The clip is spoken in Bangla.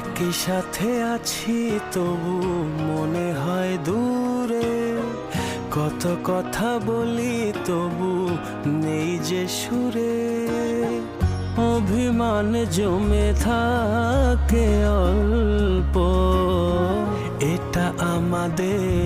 একই সাথে আছি তবু মনে হয় দূরে, কত কথা বলি তবু নেই যে সুরে। অভিমান জমে থাকে অল্প, এটা আমাদের